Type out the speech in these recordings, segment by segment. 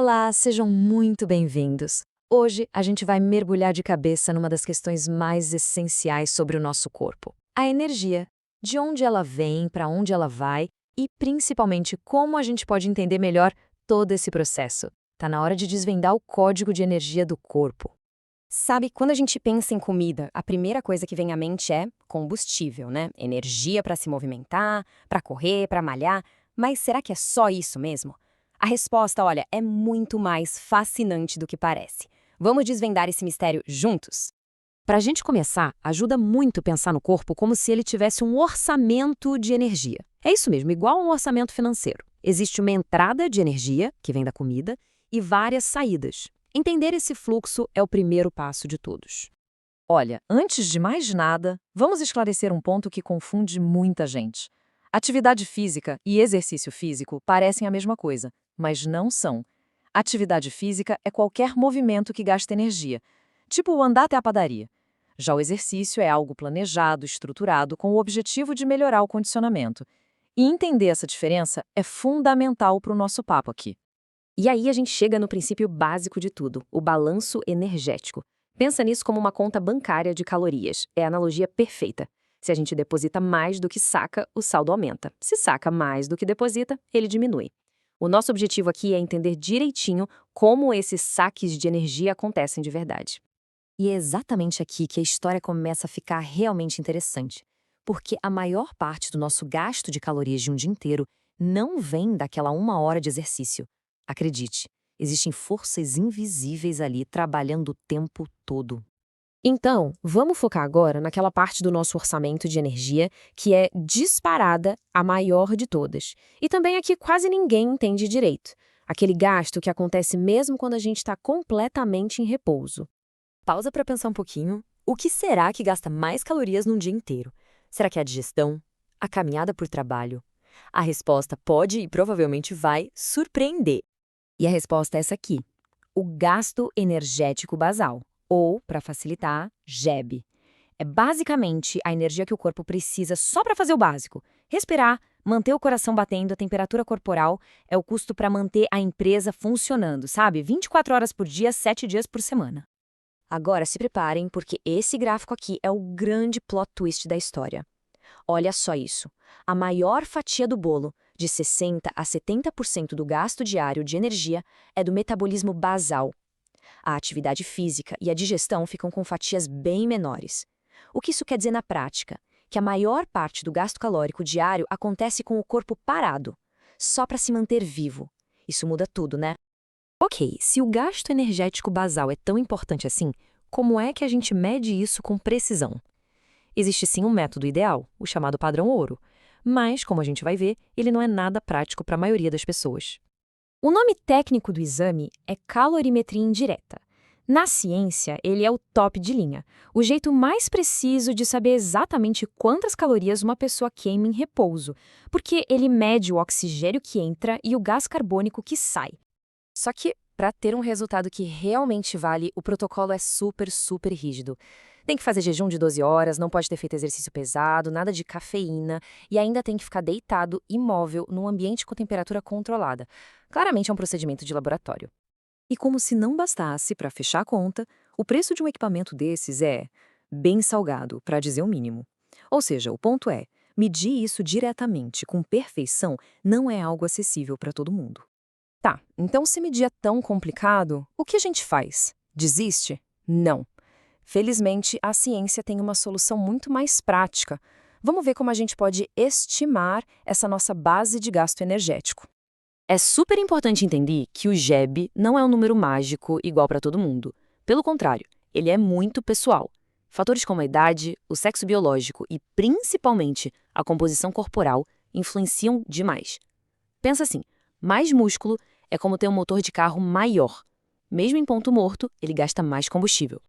Olá, sejam muito bem-vindos. Hoje a gente vai mergulhar de cabeça numa das questões mais essenciais sobre o nosso corpo: a energia. De onde ela vem, para onde ela vai e, principalmente, como a gente pode entender melhor todo esse processo. Tá na hora de desvendar o código de energia do corpo. Sabe, quando a gente pensa em comida, a primeira coisa que vem à mente é combustível, né? Energia para se movimentar, para correr, para malhar. Mas será que é só isso mesmo? A resposta, olha, é muito mais fascinante do que parece. Vamos desvendar esse mistério juntos? Para a gente começar, ajuda muito pensar no corpo como se ele tivesse um orçamento de energia. É isso mesmo, igual a um orçamento financeiro. Existe uma entrada de energia, que vem da comida, e várias saídas. Entender esse fluxo é o primeiro passo de todos. Olha, antes de mais nada, vamos esclarecer um ponto que confunde muita gente. Atividade física e exercício físico parecem a mesma coisa, mas não são. Atividade física é qualquer movimento que gasta energia, tipo andar até a padaria. Já o exercício é algo planejado, estruturado, com o objetivo de melhorar o condicionamento. E entender essa diferença é fundamental para o nosso papo aqui. E aí a gente chega no princípio básico de tudo, o balanço energético. Pensa nisso como uma conta bancária de calorias. É a analogia perfeita. Se a gente deposita mais do que saca, o saldo aumenta. Se saca mais do que deposita, ele diminui. O nosso objetivo aqui é entender direitinho como esses saques de energia acontecem de verdade. E é exatamente aqui que a história começa a ficar realmente interessante. Porque a maior parte do nosso gasto de calorias de um dia inteiro não vem daquela 1 hora de exercício. Acredite, existem forças invisíveis ali trabalhando o tempo todo. Então, vamos focar agora naquela parte do nosso orçamento de energia que é disparada a maior de todas. E também a que quase ninguém entende direito. Aquele gasto que acontece mesmo quando a gente está completamente em repouso. Pausa para pensar um pouquinho. O que será que gasta mais calorias num dia inteiro? Será que é a digestão? A caminhada por trabalho? A resposta pode e provavelmente vai surpreender. E a resposta é essa aqui: o gasto energético basal, ou, para facilitar, GEB. É basicamente a energia que o corpo precisa só para fazer o básico. Respirar, manter o coração batendo, a temperatura corporal é o custo para manter a empresa funcionando, sabe? 24 horas por dia, 7 dias por semana. Agora se preparem, porque esse gráfico aqui é o grande plot twist da história. Olha só isso. A maior fatia do bolo, de 60% a 70% do gasto diário de energia, é do metabolismo basal. A atividade física e a digestão ficam com fatias bem menores. O que isso quer dizer na prática? Que a maior parte do gasto calórico diário acontece com o corpo parado, só para se manter vivo. Isso muda tudo, né? Ok, se o gasto energético basal é tão importante assim, como é que a gente mede isso com precisão? Existe sim um método ideal, o chamado padrão ouro, mas, como a gente vai ver, ele não é nada prático para a maioria das pessoas. O nome técnico do exame é calorimetria indireta. Na ciência, ele é o top de linha, o jeito mais preciso de saber exatamente quantas calorias uma pessoa queima em repouso, porque ele mede o oxigênio que entra e o gás carbônico que sai. Só que, para ter um resultado que realmente vale, o protocolo é super rígido. Tem que fazer jejum de 12 horas, não pode ter feito exercício pesado, nada de cafeína e ainda tem que ficar deitado, imóvel, num ambiente com temperatura controlada. Claramente é um procedimento de laboratório. E como se não bastasse, para fechar a conta, o preço de um equipamento desses é bem salgado, para dizer o mínimo. Ou seja, o ponto é, medir isso diretamente, com perfeição, não é algo acessível para todo mundo. Tá, então se medir é tão complicado, o que a gente faz? Desiste? Não. Felizmente, a ciência tem uma solução muito mais prática. Vamos ver como a gente pode estimar essa nossa base de gasto energético. É super importante entender que o GEB não é um número mágico igual para todo mundo. Pelo contrário, ele é muito pessoal. Fatores como a idade, o sexo biológico e, principalmente, a composição corporal influenciam demais. Pensa assim, mais músculo é como ter um motor de carro maior. Mesmo em ponto morto, ele gasta mais combustível.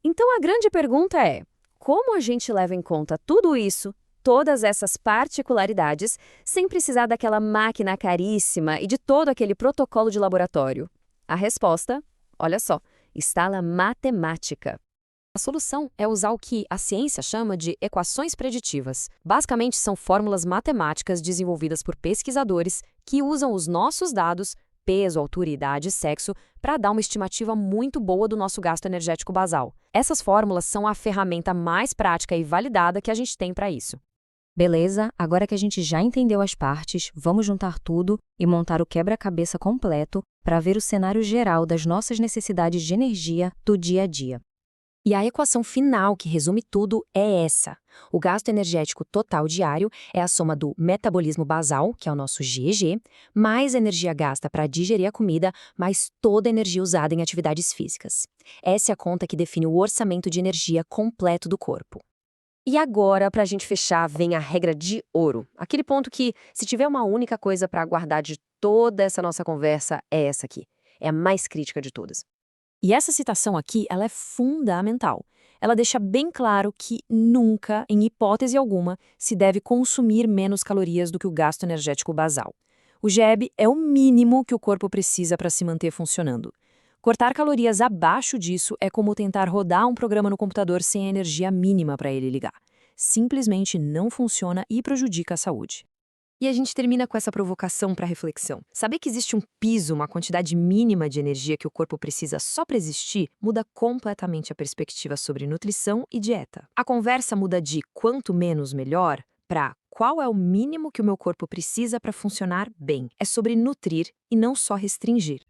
Então a grande pergunta é: como a gente leva em conta tudo isso, todas essas particularidades, sem precisar daquela máquina caríssima e de todo aquele protocolo de laboratório? A resposta, olha só, está na matemática. A solução é usar o que a ciência chama de equações preditivas. Basicamente, são fórmulas matemáticas desenvolvidas por pesquisadores que usam os nossos dados peso, altura, idade e sexo para dar uma estimativa muito boa do nosso gasto energético basal. Essas fórmulas são a ferramenta mais prática e validada que a gente tem para isso. Beleza, agora que a gente já entendeu as partes, vamos juntar tudo e montar o quebra-cabeça completo para ver o cenário geral das nossas necessidades de energia do dia a dia. E a equação final, que resume tudo, é essa. O gasto energético total diário é a soma do metabolismo basal, que é o nosso GEG, mais a energia gasta para digerir a comida, mais toda a energia usada em atividades físicas. Essa é a conta que define o orçamento de energia completo do corpo. E agora, para a gente fechar, vem a regra de ouro. Aquele ponto que, se tiver uma única coisa para guardar de toda essa nossa conversa, é essa aqui. É a mais crítica de todas. E essa citação aqui, ela é fundamental. Ela deixa bem claro que nunca, em hipótese alguma, se deve consumir menos calorias do que o gasto energético basal. O GEB é o mínimo que o corpo precisa para se manter funcionando. Cortar calorias abaixo disso é como tentar rodar um programa no computador sem a energia mínima para ele ligar. Simplesmente não funciona e prejudica a saúde. E a gente termina com essa provocação para reflexão. Saber que existe um piso, uma quantidade mínima de energia que o corpo precisa só para existir, muda completamente a perspectiva sobre nutrição e dieta. A conversa muda de quanto menos melhor para qual é o mínimo que o meu corpo precisa para funcionar bem. É sobre nutrir e não só restringir.